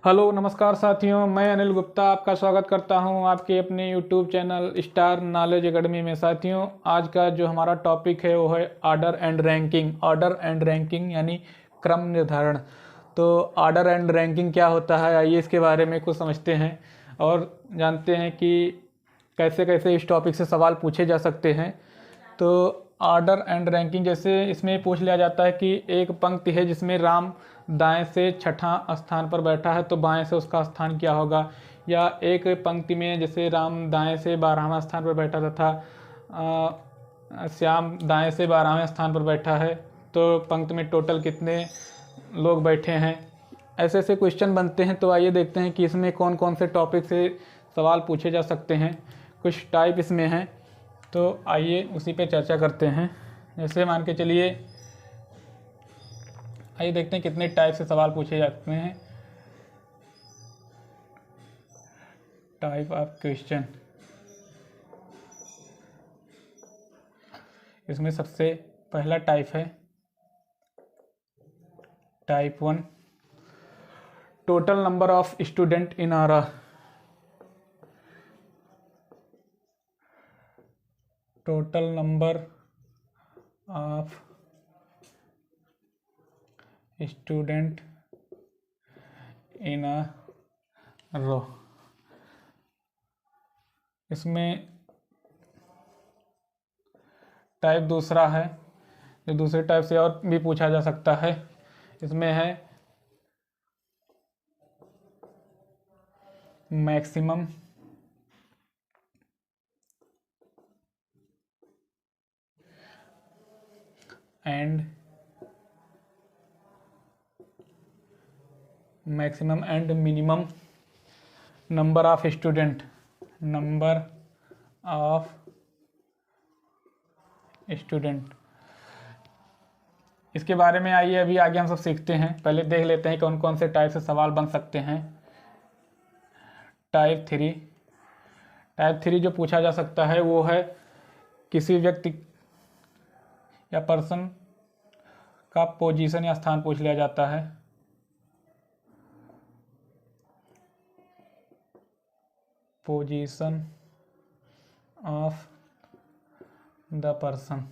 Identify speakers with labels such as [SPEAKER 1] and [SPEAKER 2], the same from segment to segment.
[SPEAKER 1] Hello नमस्कार साथियों, मैं अनिल गुप्ता आपका स्वागत करता हूं आपके अपने YouTube channel star knowledge academy में। साथियों, आज का जो हमारा टॉपिक है वो है order and ranking. Order and ranking यानी क्रम निर्धारण। तो ऑर्डर एंड रैंकिंग क्या होता है, आइए इसके बारे में कुछ समझते हैं और जानते हैं कि कैसे कैसे इस टॉपिक से सवाल पूछे जा सकते हैं। तो ऑर्डर एंड रैंकिंग जैसे इसमें पूछ लिया जाता है कि एक पंक्ति है जिसमें राम दाएं से छठा स्थान पर बैठा है तो बाएं से उसका स्थान क्या होगा। या एक पंक्ति में जैसे राम दाएं से 12वां स्थान पर बैठा तथा श्याम दाएं से 12वें स्थान पर बैठा है तो पंक्ति में टोटल कितने लोग बैठे हैं। ऐसे ऐसे क्वेश्चन बनते हैं। तो आइए देखते हैं कि इसमें कौन कौन से टॉपिक से सवाल पूछे जा सकते हैं। कुछ टाइप इसमें हैं, तो आइए उसी पे चर्चा करते हैं। जैसे मान के चलिए, आइए देखते हैं कितने टाइप से सवाल पूछे जाते हैं। टाइप ऑफ क्वेश्चन, इसमें सबसे पहला टाइप है type 1, total number of student in a row. Total number of student in a row. इसमें टाइप दूसरा है, जो दूसरे टाइप से और भी पूछा जा सकता है। इसमें है maximum and minimum number of student. Number of student, इसके बारे में आइए अभी आगे हम सब सीखते हैं। पहले देख लेते हैं कौन कौन से टाइप से सवाल बन सकते हैं। टाइप 3, टाइप 3 जो पूछा जा सकता है वो है किसी व्यक्ति या पर्सन का पोजीशन या स्थान पूछ लिया जाता है। Position of the person.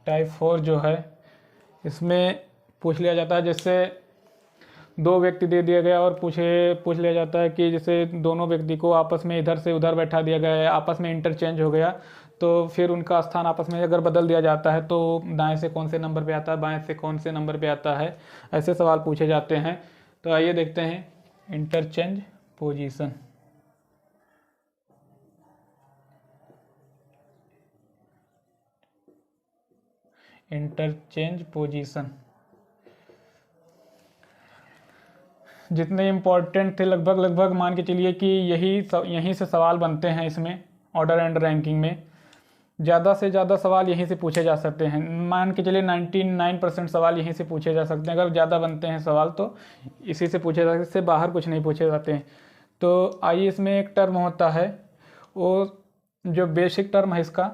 [SPEAKER 1] Type 4 जो है, इसमें पूछ लिया जाता है जैसे दो व्यक्ति दे दिया गया और पूछ लिया जाता है कि जैसे दोनों व्यक्ति को आपस में इधर से उधर बैठा दिया गया है, आपस में इंटरचेंज हो गया, तो फिर उनका स्थान आपस में अगर बदल दिया जाता है तो दाएं से कौन से नंबर पे आता है, बाएं से कौन से नंबर पे आता है। ऐसे सवाल पूछे जाते हैं। तो आइए देखते हैं इंटरचेंज पोजीशन। इंटरचेंज पोजीशन जितने इम्पोर्टेंट थे लगभग मान के चलिए कि यहीं से सवाल बनते हैं। इसमें ऑर्डर एंड रैंकिंग में ज़्यादा से ज़्यादा सवाल यहीं से पूछे जा सकते हैं। मान के चलिए 99% सवाल यहीं से पूछे जा सकते हैं। अगर ज़्यादा बनते हैं सवाल तो इसी से पूछे जा सकते हैं, इससे बाहर कुछ नहीं पूछे जाते हैं। तो आइए, इसमें एक टर्म होता है, वो जो बेसिक टर्म है इसका,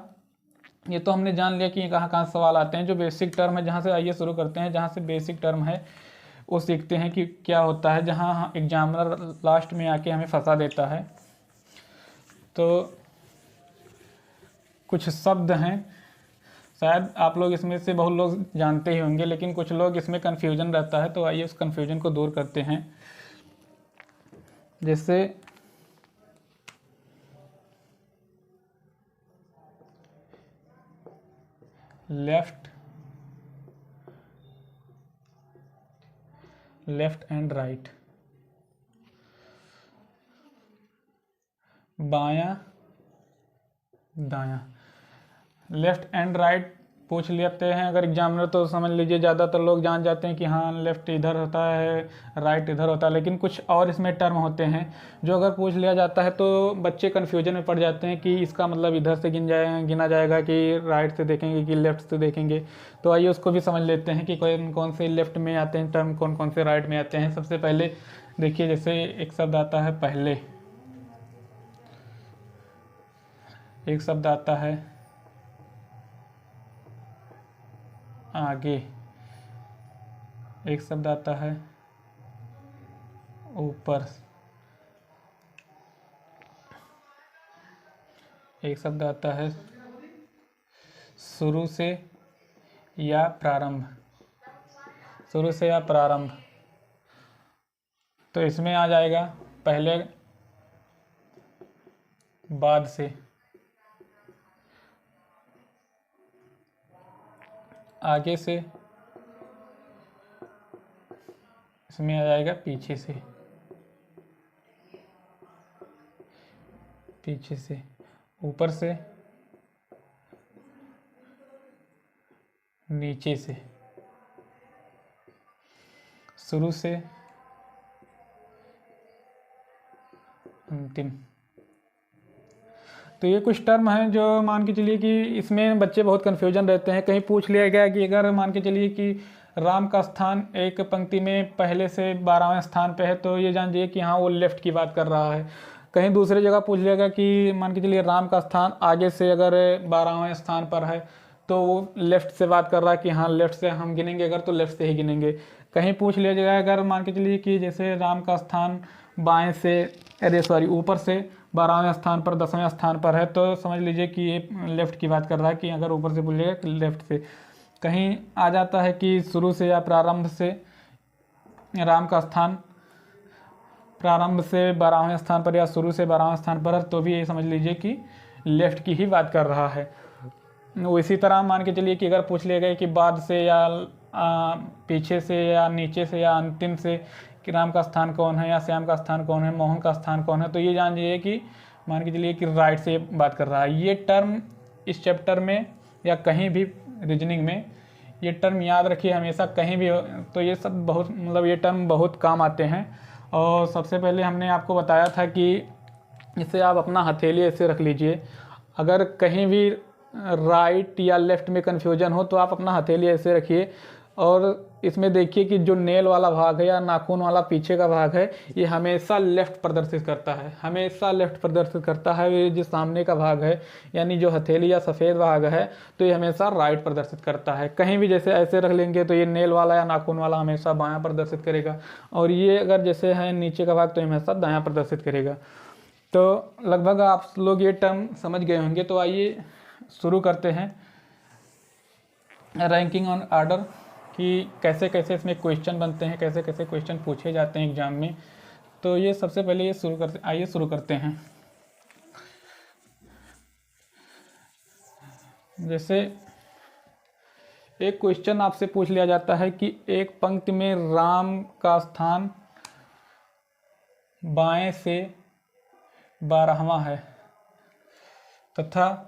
[SPEAKER 1] ये तो हमने जान लिया कि कहाँ कहाँ सवाल आते हैं। जो बेसिक टर्म है, जहाँ से आइए शुरू करते हैं, जहाँ से बेसिक टर्म है वो सीखते हैं कि क्या होता है, जहाँ एग्जामिनर लास्ट में आके हमें फंसा देता है। तो कुछ शब्द हैं, शायद आप लोग इसमें से बहुत लोग जानते ही होंगे, लेकिन कुछ लोग इसमें कन्फ्यूजन रहता है। तो आइए उस कन्फ्यूजन को दूर करते हैं। जैसे लेफ्ट एंड राइट, बायां दायां। लेफ्ट एंड राइट पूछ लेते हैं अगर एग्जामिनर, तो समझ लीजिए ज़्यादातर लोग जान जाते हैं कि हाँ लेफ़्ट इधर होता है, राइट इधर होता है। लेकिन कुछ और इसमें टर्म होते हैं जो अगर पूछ लिया जाता है तो बच्चे कन्फ्यूजन में पड़ जाते हैं कि इसका मतलब इधर से गिना जाएगा कि राइट से देखेंगे कि लेफ़्ट से देखेंगे। तो आइए उसको भी समझ लेते हैं कि कौन कौन से लेफ़्ट में आते हैं टर्म, कौन कौन से राइट में आते हैं। सबसे पहले देखिए, जैसे एक शब्द आता है पहले, एक शब्द आता है आगे, एक शब्द आता है ऊपर, एक शब्द आता है शुरू से या प्रारंभ, शुरू से या प्रारंभ। तो इसमें आ जाएगा पहले बाद से, आगे से, इसमें आ जाएगा पीछे से, पीछे से, ऊपर से, नीचे से, शुरू से, अंतिम। तो ये कुछ टर्म हैं जो मान के चलिए कि इसमें बच्चे बहुत कन्फ्यूजन रहते हैं। कहीं पूछ लिया गया कि अगर मान के चलिए कि राम का स्थान एक पंक्ति में पहले से 12वें स्थान पे है तो ये जान जाइए कि हाँ वो लेफ्ट की बात कर रहा है। कहीं दूसरी जगह पूछ लिया गया कि मान के चलिए राम का स्थान आगे से अगर 12वें स्थान पर है तो वो लेफ़्ट से बात कर रहा है कि हाँ लेफ़्ट से हम गिनेंगे, अगर तो लेफ़्ट से ही गिनेंगे। कहीं पूछ लिया जाएगा अगर मान के चलिए कि जैसे राम का स्थान बाएं से, अरे सॉरी ऊपर से 12वें स्थान पर 10वें स्थान पर है तो समझ लीजिए कि ये लेफ़्ट की बात कर रहा है कि अगर ऊपर से बोलिएगा कि लेफ़्ट से। कहीं आ जाता है कि शुरू से या प्रारंभ से, राम का स्थान प्रारंभ से 12वें स्थान पर या शुरू से 12वें स्थान पर है तो भी ये समझ लीजिए कि लेफ़्ट की ही बात कर रहा है। इसी तरह मान के चलिए कि अगर पूछ लिया गया कि बाद से या पीछे से या नीचे से या अंतिम से कि राम का स्थान कौन है या श्याम का स्थान कौन है, मोहन का स्थान कौन है, तो ये जान जाइए कि मान के चलिए कि राइट से बात कर रहा है। ये टर्म इस चैप्टर में या कहीं भी रीजनिंग में ये टर्म याद रखिए हमेशा, कहीं भी। तो ये सब बहुत मतलब ये टर्म बहुत काम आते हैं। और सबसे पहले हमने आपको बताया था कि इसे आप अपना हथेली ऐसे रख लीजिए। अगर कहीं भी राइट या लेफ़्ट में कन्फ्यूजन हो तो आप अपना हथेली ऐसे रखिए और इसमें देखिए कि जो नेल वाला भाग है या नाखून वाला पीछे का भाग है ये हमेशा लेफ़्ट प्रदर्शित करता है, हमेशा लेफ़्ट प्रदर्शित करता है। ये जो सामने का भाग है यानी जो हथेली या सफ़ेद भाग है तो ये हमेशा राइट प्रदर्शित करता है। कहीं भी जैसे ऐसे रख लेंगे तो ये नेल वाला या नाखून वाला हमेशा बायां प्रदर्शित करेगा, और ये अगर जैसे है नीचे का भाग तो हमेशा दायां प्रदर्शित करेगा। तो लगभग आप लोग ये टर्म समझ गए होंगे। तो आइए शुरू करते हैं रैंकिंग ऑन ऑर्डर कि कैसे कैसे इसमें क्वेश्चन बनते हैं, कैसे कैसे क्वेश्चन पूछे जाते हैं एग्जाम में। तो ये सबसे पहले ये आइए शुरू करते हैं। जैसे एक क्वेश्चन आपसे पूछ लिया जाता है कि एक पंक्ति में राम का स्थान बाएं से 12वां है तथा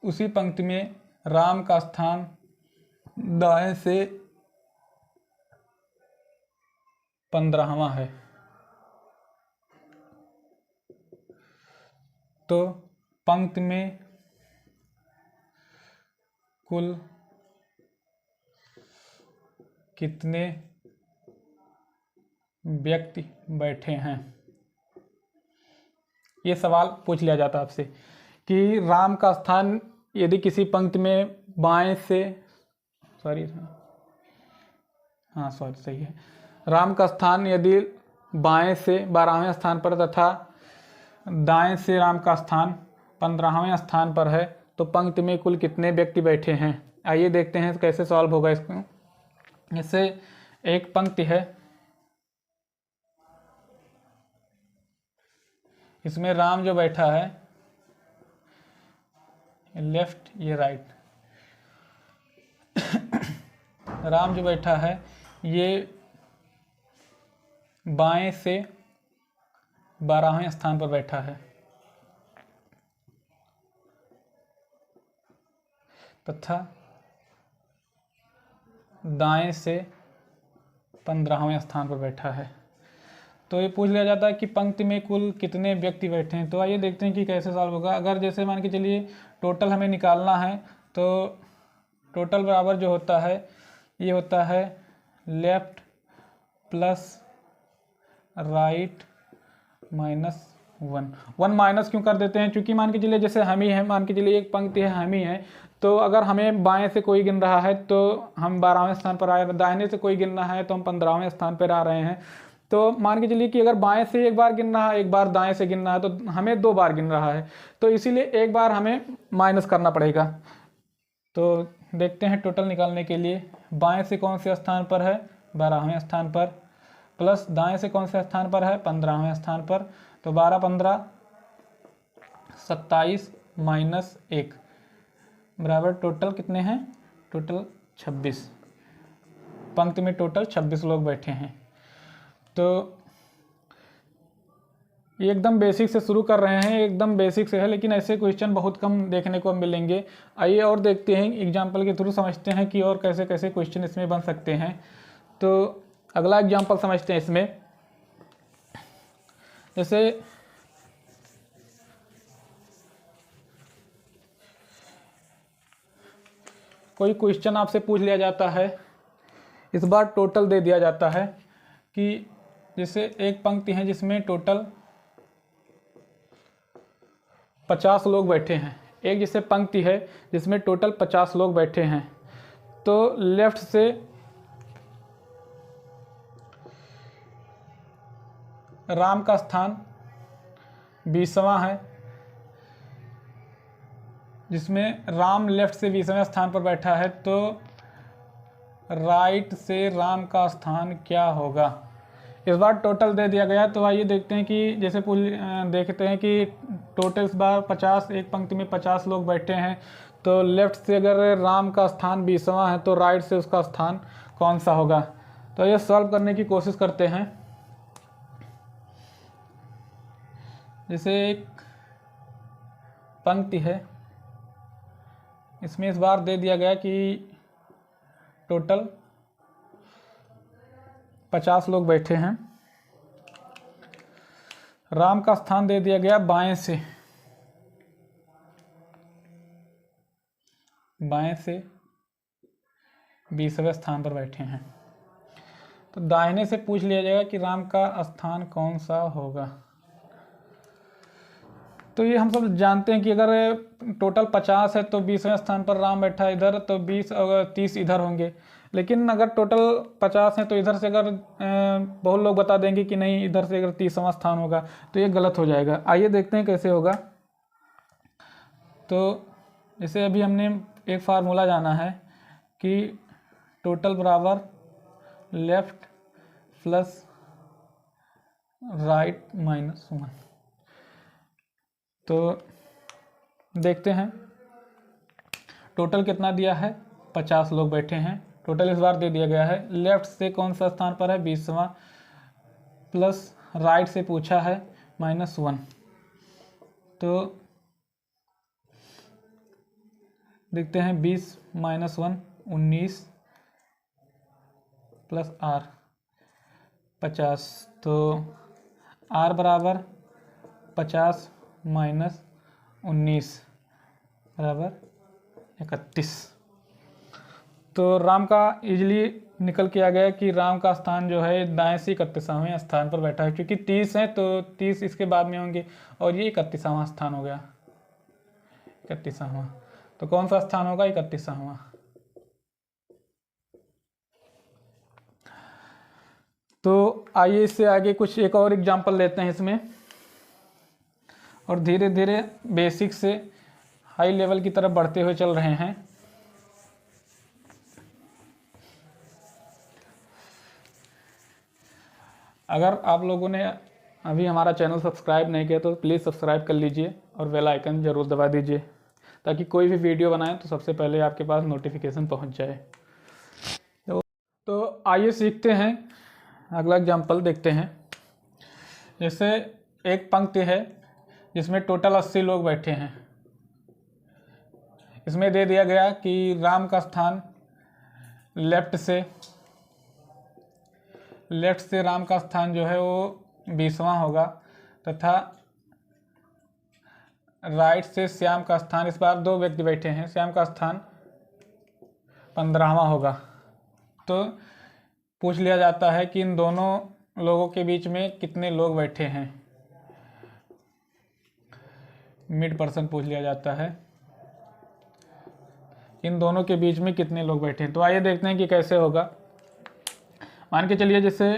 [SPEAKER 1] उसी पंक्ति में राम का स्थान दाएं से 15वां है, तो पंक्ति में कुल कितने व्यक्ति बैठे हैं। ये सवाल पूछ लिया जाता है आपसे कि राम का स्थान यदि किसी पंक्ति में बाएं से सही है, राम का स्थान यदि बाएं से 12वें स्थान पर तथा दाएं से राम का स्थान 15वें स्थान पर है तो पंक्ति में कुल कितने व्यक्ति बैठे हैं। आइए देखते हैं कैसे सॉल्व होगा इसको। जैसे एक पंक्ति है, इसमें राम जो बैठा है लेफ्ट ये राइट, राम जो बैठा है ये बाएं से 12वें स्थान पर बैठा है तथा दाएं से 15वें स्थान पर बैठा है। तो ये पूछ लिया जाता है कि पंक्ति में कुल कितने व्यक्ति बैठे हैं। तो आइए देखते हैं कि कैसे सॉल्व होगा। अगर जैसे मान के चलिए टोटल हमें निकालना है तो टोटल बराबर जो होता है ये होता है left plus right minus 1। 1 minus क्यों कर देते हैं? क्योंकि मान के चलिए जैसे हम ही हैं, मान के चलिए एक पंक्ति है हम ही है, तो अगर हमें बाएं से कोई गिन रहा है तो हम 12वें स्थान पर आए, दाहिने से कोई गिन रहा है तो हम 15वें स्थान पर आ रहे हैं। तो मान के चलिए कि अगर बाएं से एक बार गिन रहा है, एक बार दाएं से गिन रहा है, तो हमें 2 बार गिन रहा है, तो इसीलिए एक बार हमें माइनस करना पड़ेगा। तो देखते हैं टोटल निकालने के लिए, बाएं से कौन से स्थान पर है? 12वें स्थान पर, प्लस दाएं से कौन से स्थान पर है? 15वें स्थान पर। तो 12 15 27 माइनस 1 बराबर टोटल कितने हैं? टोटल 26। पंक्ति में टोटल 26 लोग बैठे हैं। तो ये एकदम बेसिक से शुरू कर रहे हैं, एकदम बेसिक से है, लेकिन ऐसे क्वेश्चन बहुत कम देखने को मिलेंगे। आइए और देखते हैं, एग्जाम्पल के थ्रू समझते हैं कि और कैसे कैसे क्वेश्चन इसमें बन सकते हैं। तो अगला एग्जाम्पल समझते हैं इसमें। जैसे कोई क्वेश्चन आपसे पूछ लिया जाता है, इस बार टोटल दे दिया जाता है कि जैसे एक पंक्ति है जिसमें टोटल 50 लोग बैठे हैं, एक जैसे पंक्ति है जिसमें टोटल 50 लोग बैठे हैं, तो लेफ्ट से राम का स्थान 20वां है, जिसमें राम लेफ्ट से 20वें स्थान पर बैठा है, तो राइट से राम का स्थान क्या होगा? इस बार टोटल दे दिया गया। तो आइए देखते हैं कि जैसे देखते हैं कि टोटल इस बार 50, एक पंक्ति में 50 लोग बैठे हैं, तो लेफ्ट से अगर राम का स्थान 20वां है तो राइट से उसका स्थान कौन सा होगा? तो ये सॉल्व करने की कोशिश करते हैं। जैसे एक पंक्ति है, इसमें इस बार दे दिया गया कि टोटल 50 लोग बैठे हैं, राम का स्थान दे दिया गया बाएं से, बाएं से 20वें स्थान पर बैठे हैं। तो दाहिने से पूछ लिया जाएगा कि राम का स्थान कौन सा होगा। तो ये हम सब जानते हैं कि अगर टोटल 50 है तो 20वें स्थान पर राम बैठा है इधर, तो 20 और 30 इधर होंगे। लेकिन अगर टोटल 50 है तो इधर से अगर बहुत लोग बता देंगे कि नहीं इधर से अगर 30वां स्थान होगा, तो ये गलत हो जाएगा। आइए देखते हैं कैसे होगा। तो जैसे अभी हमने एक फार्मूला जाना है कि टोटल बराबर लेफ्ट प्लस राइट माइनस 1। तो देखते हैं टोटल कितना दिया है? 50 लोग बैठे हैं, टोटल इस बार दे दिया गया है। लेफ्ट से कौन सा स्थान पर है? 20वां, प्लस राइट से पूछा है -1। तो देखते हैं 20 - 1 19 प्लस R 50। तो R बराबर 50 माइनस 19 बराबर 31। तो राम का इजली निकल के आ गया कि राम का स्थान जो है दाएं से 31वें स्थान पर बैठा है, क्योंकि 30 है तो 30 इसके बाद में होंगे, और ये 31वां स्थान हो गया, 31वां। तो कौन सा स्थान होगा? 31वां। तो आइए इससे आगे कुछ एक और एग्जाम्पल लेते हैं इसमें, और धीरे धीरे बेसिक से हाई लेवल की तरफ बढ़ते हुए चल रहे हैं। अगर आप लोगों ने अभी हमारा चैनल सब्सक्राइब नहीं किया तो प्लीज़ सब्सक्राइब कर लीजिए और बेल आइकन ज़रूर दबा दीजिए, ताकि कोई भी वीडियो बनाएं तो सबसे पहले आपके पास नोटिफिकेशन पहुंच जाए। तो आइए सीखते हैं, अगला एग्जाम्पल देखते हैं। जैसे एक पंक्ति है जिसमें टोटल 80 लोग बैठे हैं, इसमें दे दिया गया कि राम का स्थान लेफ्ट से राम का स्थान जो है वो 20वां होगा, तथा राइट से श्याम का स्थान, इस बार 2 व्यक्ति बैठे हैं, श्याम का स्थान 15वां होगा। तो पूछ लिया जाता है कि इन दोनों लोगों के बीच में कितने लोग बैठे हैं। मिड पर्सन पूछ लिया जाता है। इन दोनों के बीच में कितने लोग बैठे हैं। तो आइए देखते हैं कि कैसे होगा। मान के चलिए जैसे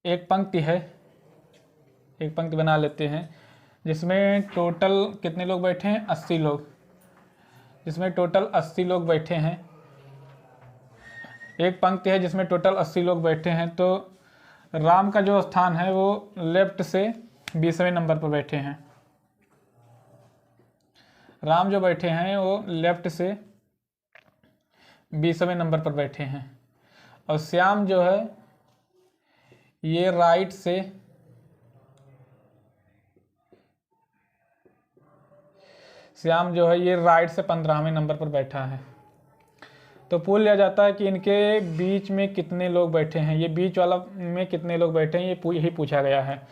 [SPEAKER 1] एक पंक्ति है, एक पंक्ति बना लेते हैं जिसमें टोटल कितने लोग बैठे हैं, 80 लोग, जिसमें टोटल 80 लोग बैठे हैं। एक पंक्ति है जिसमें टोटल 80 लोग बैठे हैं। तो राम का जो स्थान है वो लेफ्ट से 20वें नंबर पर बैठे हैं। राम जो बैठे हैं वो लेफ्ट से 20वें नंबर पर बैठे हैं और श्याम जो है ये राइट से श्याम जो है ये राइट से 15वें नंबर पर बैठा है। तो पूछ लिया जाता है कि इनके बीच में कितने लोग बैठे हैं, ये बीच वाला में कितने लोग बैठे हैं, ये यही पूछा गया है।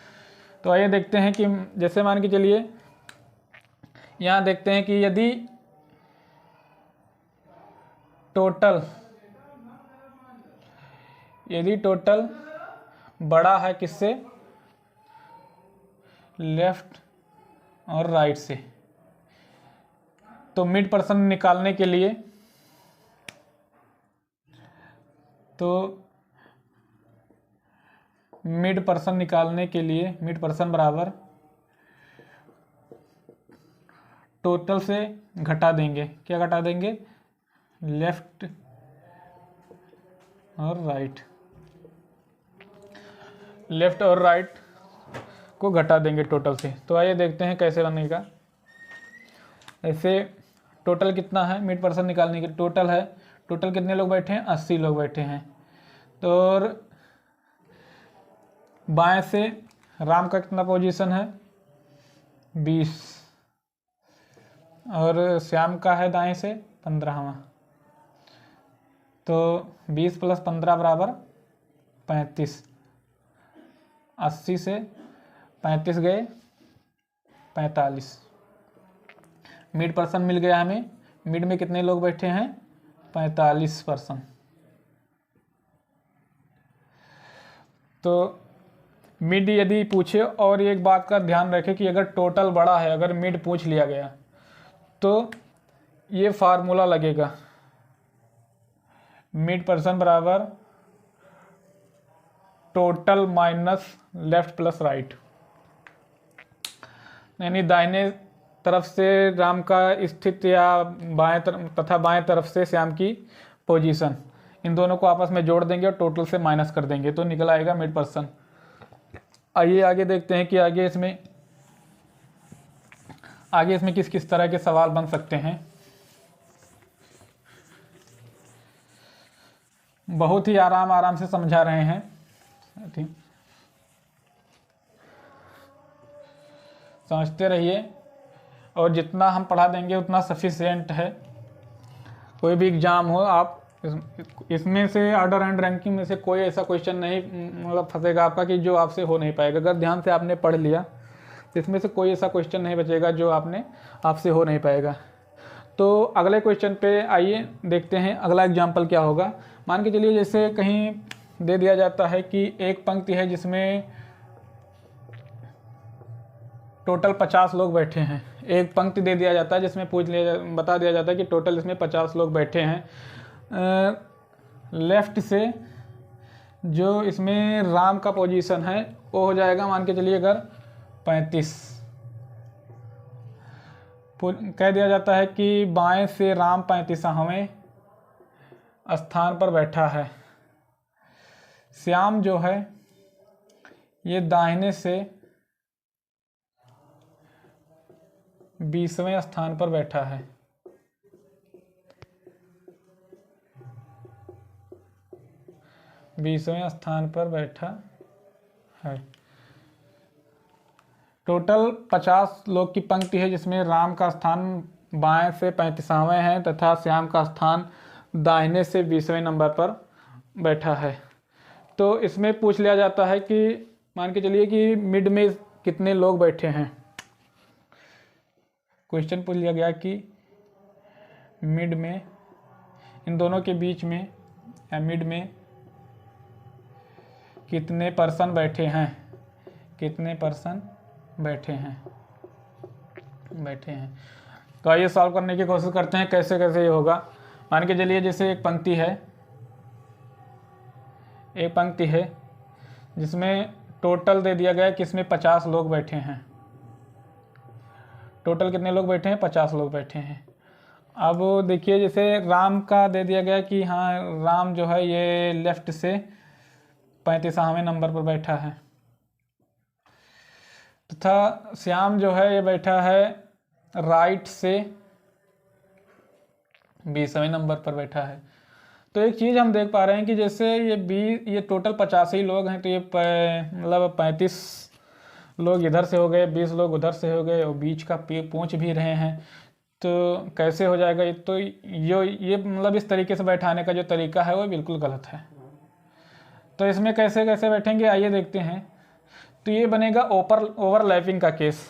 [SPEAKER 1] तो आइए देखते हैं कि जैसे मान के चलिए यहाँ देखते हैं कि यदि टोटल बड़ा है किससे, लेफ्ट और राइट से, तो मिड पर्सन निकालने के लिए मिड पर्सन बराबर टोटल से घटा देंगे। क्या घटा देंगे, लेफ्ट और राइट को घटा देंगे टोटल से। तो आइए देखते हैं कैसे बनेगा। ऐसे टोटल कितना है, मिड पर्सन निकालने के टोटल है, टोटल कितने लोग बैठे हैं, 80 लोग बैठे हैं। तो बाएं से राम का कितना पोजीशन है, 20, और श्याम का है दाएं से 15वां। तो 20 + 15 बराबर 35, 80 से 35 गए 45। मिड पर्सन मिल गया हमें। मिड में कितने लोग बैठे हैं, 45 पर्सन। तो मिड यदि पूछे, और एक बात का ध्यान रखें कि अगर टोटल बड़ा है, अगर मिड पूछ लिया गया तो ये फार्मूला लगेगा, मिड पर्सन बराबर total minus left plus right, यानी दाहिने तरफ से राम का स्थिति या बाएं तथा बाएं तरफ से श्याम की पोजीशन, इन दोनों को आपस में जोड़ देंगे और टोटल से माइनस कर देंगे तो निकल आएगा मिड पर्सन। आइए आगे देखते हैं कि आगे इसमें किस किस तरह के सवाल बन सकते हैं। बहुत ही आराम से समझा रहे हैं, ठीक, समझते रहिए और जितना हम पढ़ा देंगे उतना सफिशिएंट है। कोई भी एग्ज़ाम हो, आप इसमें से ऑर्डर एंड रैंकिंग में से कोई ऐसा क्वेश्चन नहीं मतलब फंसेगा आपका कि जो आपसे हो नहीं पाएगा। अगर ध्यान से आपने पढ़ लिया तो इसमें से कोई ऐसा क्वेश्चन नहीं बचेगा जो आपसे हो नहीं पाएगा। तो अगले क्वेश्चन पे आइए देखते हैं अगला एग्जाम्पल क्या होगा। मान के चलिए जैसे कहीं दे दिया जाता है कि एक पंक्ति है जिसमें टोटल 50 लोग बैठे हैं। एक पंक्ति दे दिया जाता है जिसमें बता दिया जाता है कि टोटल इसमें 50 लोग बैठे हैं। लेफ्ट से जो इसमें राम का पोजीशन है वो हो जाएगा, मान के चलिए अगर 35, कह दिया जाता है कि बाएं से राम 35वें स्थान पर बैठा है। श्याम जो है ये दाहिने से 20वें स्थान पर बैठा है। बीसवें स्थान पर बैठा है। टोटल 50 लोग की पंक्ति है जिसमें राम का स्थान बाएं से 35वें है तथा श्याम का स्थान दाहिने से 20वें नंबर पर बैठा है। तो इसमें पूछ लिया जाता है कि मान के चलिए कि मिड में कितने लोग बैठे हैं। क्वेश्चन पूछ लिया गया कि मिड में, इन दोनों के बीच में या मिड में कितने पर्सन बैठे हैं, कितने पर्सन बैठे हैं। बैठे हैं। तो आइए सॉल्व करने की कोशिश करते हैं कैसे कैसे ये होगा। मान के चलिए जैसे एक पंक्ति है जिसमें टोटल दे दिया गया है कि इसमें 50 लोग बैठे हैं। टोटल कितने लोग बैठे हैं? 50 लोग बैठे हैं। अब देखिए जैसे राम का दे दिया गया कि हाँ राम जो है ये लेफ्ट से 35वें नंबर पर बैठा है, तथा श्याम जो है ये बैठा है राइट से 20वें नंबर पर बैठा है। तो एक चीज़ हम देख पा रहे हैं कि जैसे ये टोटल 85 लोग हैं, तो ये मतलब 35 लोग इधर से हो गए, 20 लोग उधर से हो गए और बीच का पूछ भी रहे हैं। तो कैसे हो जाएगा ये? तो ये मतलब इस तरीके से बैठाने का जो तरीका है वो बिल्कुल गलत है। तो इसमें कैसे कैसे बैठेंगे आइए देखते हैं। तो ये बनेगा ओवरलैपिंग का केस।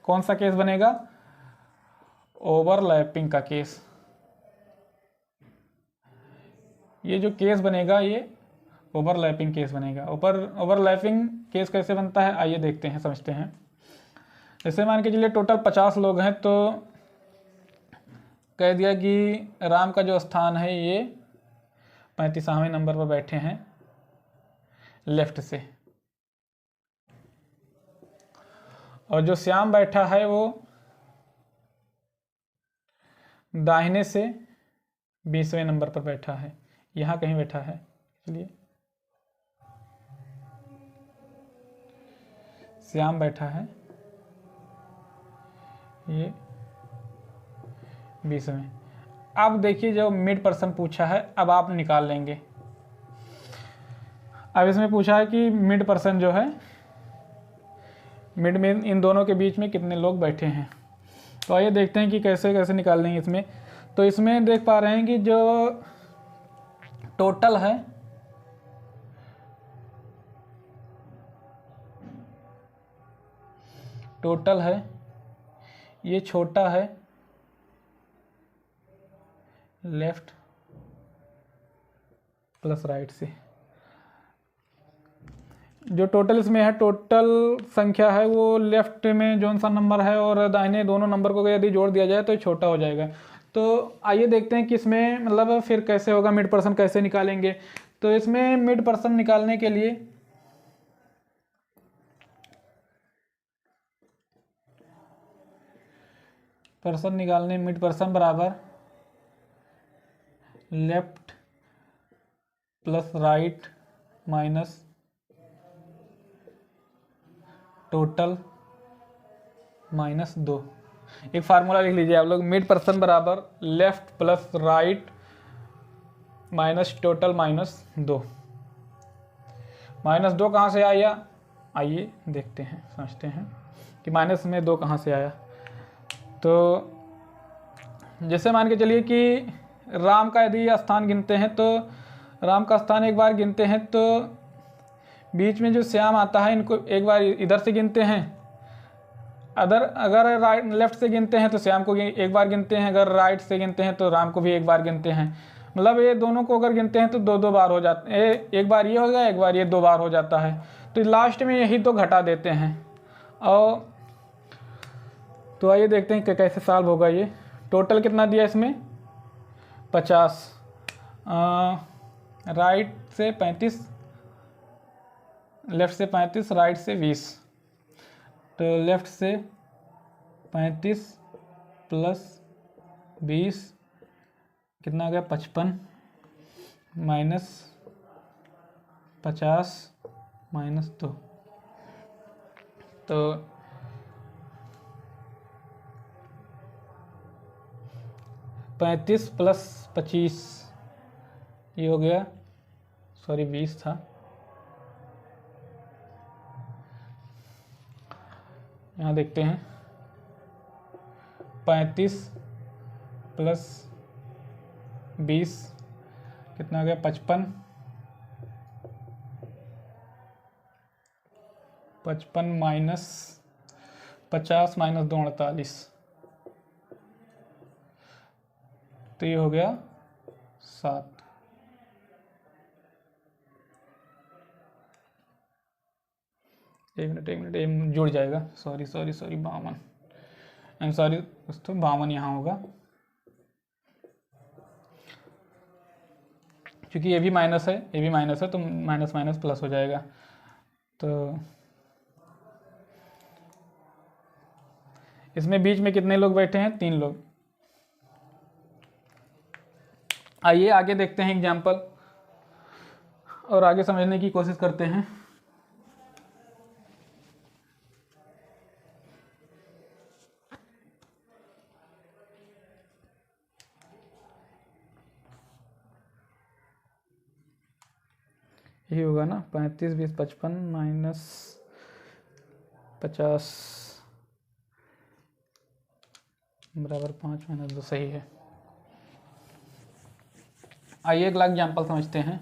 [SPEAKER 1] कौन सा केस बनेगा? ओवरलैपिंग का केस। ये जो केस बनेगा ये ओवरलैपिंग केस बनेगा। ओवरलैपिंग केस कैसे बनता है आइए देखते हैं, समझते हैं। जैसे मान के चलिए टोटल 50 लोग हैं, तो कह दिया कि राम का जो स्थान है ये 35वें नंबर पर बैठे हैं लेफ्ट से, और जो श्याम बैठा है वो दाहिने से 20वें नंबर पर बैठा है, यहाँ कहीं बैठा है। चलिए श्याम बैठा है ये 20वें। अब देखिए जो मिड पर्सन पूछा है, अब आप निकाल लेंगे। अब इसमें पूछा है कि मिड पर्सन जो है मिड में इन दोनों के बीच में कितने लोग बैठे हैं। तो आइए देखते हैं कि कैसे कैसे निकाल लेंगे इसमें। तो इसमें देख पा रहे हैं कि जो टोटल है ये छोटा है लेफ्ट प्लस राइट से। जो टोटल इसमें है, टोटल संख्या है वो लेफ्ट में जो सा नंबर है और दाहिने दोनों नंबर को यदि जोड़ दिया जाए तो छोटा हो जाएगा। तो आइए देखते हैं कि इसमें मतलब फिर कैसे होगा, मिड पर्सन कैसे निकालेंगे। तो इसमें मिड पर्सन निकालने के लिए मिड पर्सन बराबर left plus right minus total -2। एक फार्मूला लिख लीजिए आप लोग। मिड पर्सन बराबर left plus right minus total -2। -2 कहाँ से आया आइए देखते हैं, समझते हैं कि -2 कहाँ से आया। तो जैसे मान के चलिए कि राम का यदि स्थान गिनते हैं, तो राम का स्थान एक बार गिनते हैं तो बीच में जो श्याम आता है इनको एक बार इधर से गिनते हैं। अगर राइट लेफ्ट से गिनते हैं तो श्याम को एक बार गिनते हैं, अगर राइट से गिनते हैं तो राम को भी एक बार गिनते हैं। मतलब ये दोनों को अगर गिनते हैं तो दो बार हो जाते हैं। एक बार ये हो गया, एक बार ये 2 बार हो जाता है। तो लास्ट में यही तो घटा देते हैं। और तो आइए देखते हैं कि कैसे सॉल्व होगा ये। टोटल कितना दिया इसमें 50, राइट से 35, लेफ्ट से 35, राइट से 20। तो लेफ्ट से 35 प्लस 20 कितना आ गया 55 माइनस 50 -2। तो 35 प्लस 25 ये हो गया, सॉरी 20 था। यहाँ देखते हैं 35 प्लस 20 कितना हो गया 55 माइनस 50 -2 48। तो ये हो गया 7। एक मिनट जुड़ जाएगा, सॉरी 52। आई एम सॉरी दोस्तों, 52 यहाँ होगा, क्योंकि ये भी माइनस है, ये भी माइनस है, तो माइनस माइनस प्लस हो जाएगा। तो इसमें बीच में कितने लोग बैठे हैं? 3 लोग। आइए आगे देखते हैं एग्जाम्पल और आगे समझने की कोशिश करते हैं। यही होगा ना, 35 20 55 माइनस 50 बराबर 5 माइनस 2, सही है। आइए अगला एग्जाम्पल समझते हैं।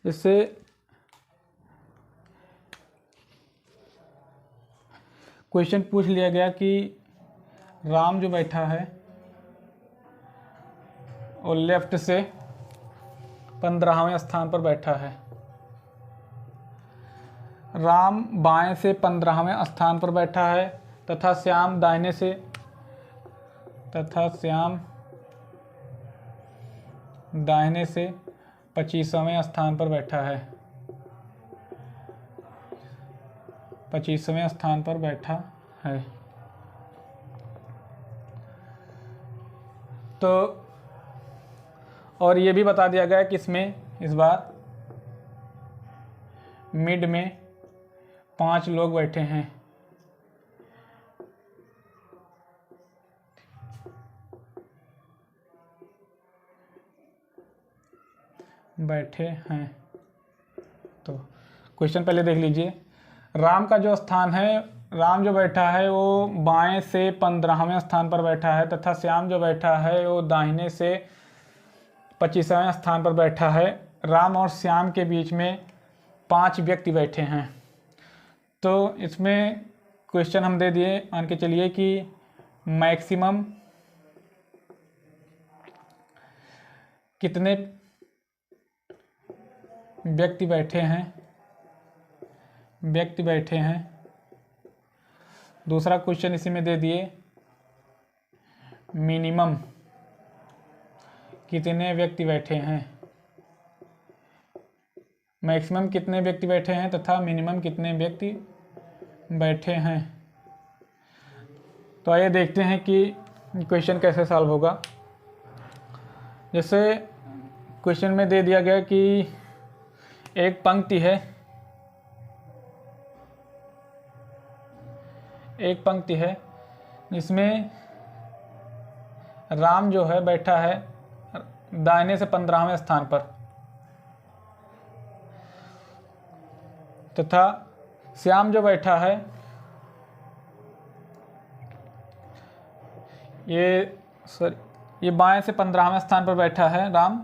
[SPEAKER 1] इससे क्वेश्चन पूछ लिया गया कि राम जो बैठा है और लेफ्ट से 15वें स्थान पर बैठा है, राम बाएं से 15वें स्थान पर बैठा है तथा श्याम दाहिने से 25वें स्थान पर बैठा है, 25वें स्थान पर बैठा है। तो और ये भी बता दिया गया कि इसमें इस बार मिड में 5 लोग बैठे हैं। तो क्वेश्चन पहले देख लीजिए। राम का जो स्थान है, राम जो बैठा है वो बाएं से 15वें स्थान पर बैठा है तथा श्याम जो बैठा है वो दाहिने से 25वें स्थान पर बैठा है। राम और श्याम के बीच में 5 व्यक्ति बैठे हैं। तो इसमें क्वेश्चन हम दे दिए, मान के चलिए कि मैक्सिमम कितने व्यक्ति बैठे हैं। दूसरा क्वेश्चन इसी में दे दिए, मिनिमम कितने व्यक्ति बैठे हैं, मैक्सिमम कितने व्यक्ति बैठे हैं तथा मिनिमम कितने व्यक्ति बैठे हैं। तो आइए देखते हैं कि क्वेश्चन कैसे सॉल्व होगा। जैसे क्वेश्चन में दे दिया गया कि एक पंक्ति है जिसमें राम जो है बैठा है दाहिने से 15वें स्थान पर तथा श्याम जो बैठा है ये बाएं से 15वें स्थान पर बैठा है राम।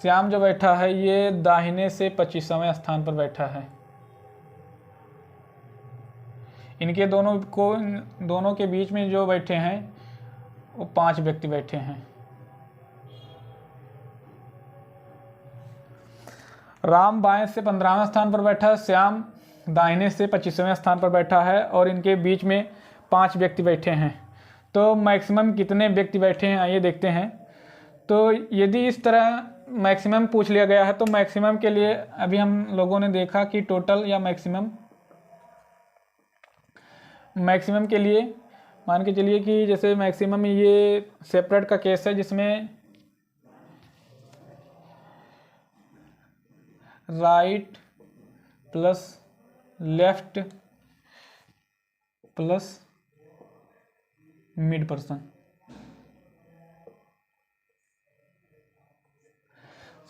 [SPEAKER 1] श्याम जो बैठा है ये दाहिने से 25वें स्थान पर बैठा है। इनके दोनों के बीच में जो बैठे हैं वो 5 व्यक्ति बैठे हैं। राम बाएं से 15वें स्थान पर बैठा है, श्याम दाहिने से 25वें स्थान पर बैठा है और इनके बीच में 5 व्यक्ति बैठे हैं। तो मैक्सिमम कितने व्यक्ति बैठे हैं आइए देखते हैं। तो यदि इस तरह मैक्सिमम पूछ लिया गया है तो मैक्सिमम के लिए अभी हम लोगों ने देखा कि टोटल या मैक्सिमम के लिए मान के चलिए कि जैसे मैक्सिमम ये सेपरेट का केस है जिसमें right plus left plus mid person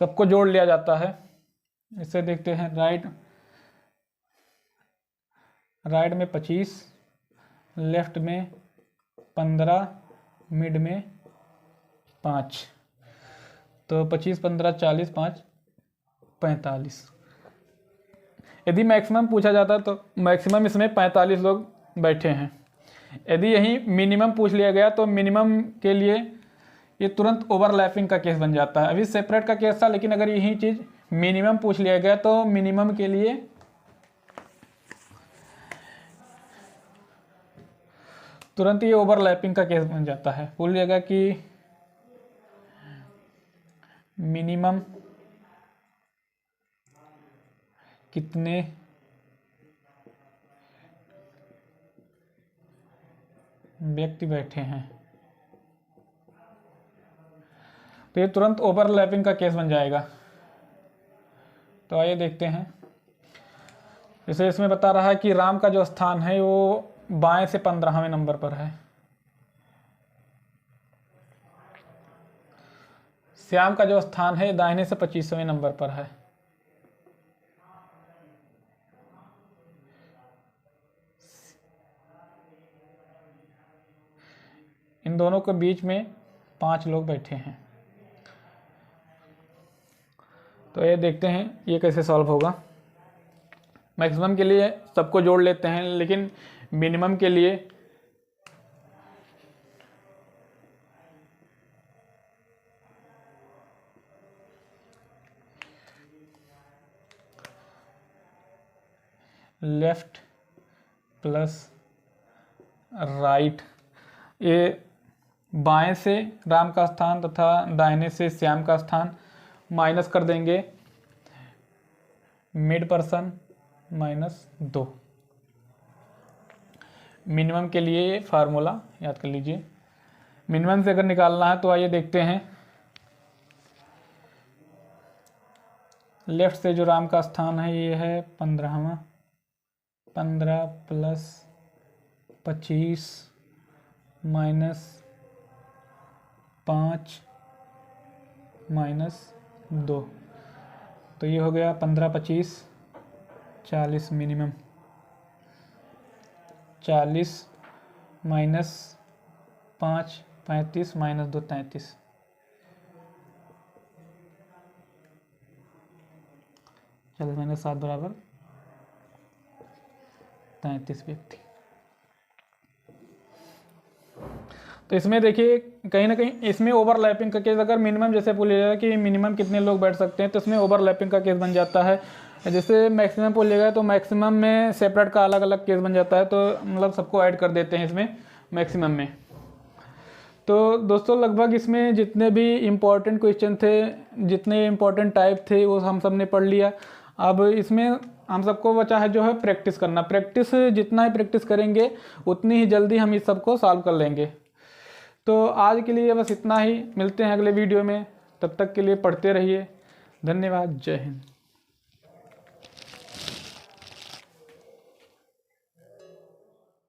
[SPEAKER 1] सबको जोड़ लिया जाता है। इसे देखते हैं, राइट में 25, लेफ्ट में 15, मिड में 5। तो 25 15 40 5 45। यदि मैक्सिमम पूछा जाता तो मैक्सिमम इसमें 45 लोग बैठे हैं। यदि यही मिनिमम पूछ लिया गया तो मिनिमम के लिए ये तुरंत ओवरलैपिंग का केस बन जाता है। अभी सेपरेट का केस था, लेकिन अगर यही चीज़ मिनिमम पूछ लिया गया तो मिनिमम के लिए तुरंत ये ओवरलैपिंग का केस बन जाता है। बोल जाएगा कि मिनिमम कितने व्यक्ति बैठे हैं, तो ये तुरंत ओवरलैपिंग का केस बन जाएगा। तो आइए देखते हैं। जैसे इसमें बता रहा है कि राम का जो स्थान है वो बाएं से 15वें नंबर पर है, श्याम का जो स्थान है दाहिने से 25वें नंबर पर है, इन दोनों के बीच में 5 लोग बैठे हैं। तो ये देखते हैं ये कैसे सॉल्व होगा। मैक्सिमम के लिए सबको जोड़ लेते हैं, लेकिन मिनिमम के लिए लेफ्ट प्लस राइट, ये बाएं से राम का स्थान तथा दाहिने से श्याम का स्थान माइनस कर देंगे मिड पर्सन -2। मिनिमम के लिए फार्मूला याद कर लीजिए। मिनिमम से अगर निकालना है तो आइए देखते हैं। लेफ्ट से जो राम का स्थान है ये है 15वां, 15 प्लस 25 -5 -2, तो ये हो गया 15 25 40 मिनिमम, 40 -5 35 -2 33। 40 - 7 बराबर 33 व्यक्ति। तो इसमें देखिए कहीं ना कहीं इसमें ओवरलैपिंग का केस, अगर मिनिमम जैसे बोलिए जाएगा कि मिनिमम कितने लोग बैठ सकते हैं, तो इसमें ओवरलैपिंग का केस बन जाता है। जैसे मैक्सिमम बोलिएगा तो मैक्सिमम में सेपरेट का अलग अलग केस बन जाता है, तो मतलब सबको ऐड कर देते हैं इसमें मैक्सिमम में। तो दोस्तों लगभग इसमें जितने भी इम्पोर्टेंट क्वेश्चन थे, जितने इम्पोर्टेंट टाइप थे, वो हम सब ने पढ़ लिया। अब इसमें हम सबको बचा है जो है प्रैक्टिस करना। प्रैक्टिस जितना ही प्रैक्टिस करेंगे उतनी ही जल्दी हम इस सबको सॉल्व कर लेंगे। तो आज के लिए बस इतना ही, मिलते हैं अगले वीडियो में। तब तक के लिए पढ़ते रहिए। धन्यवाद। जय हिंद।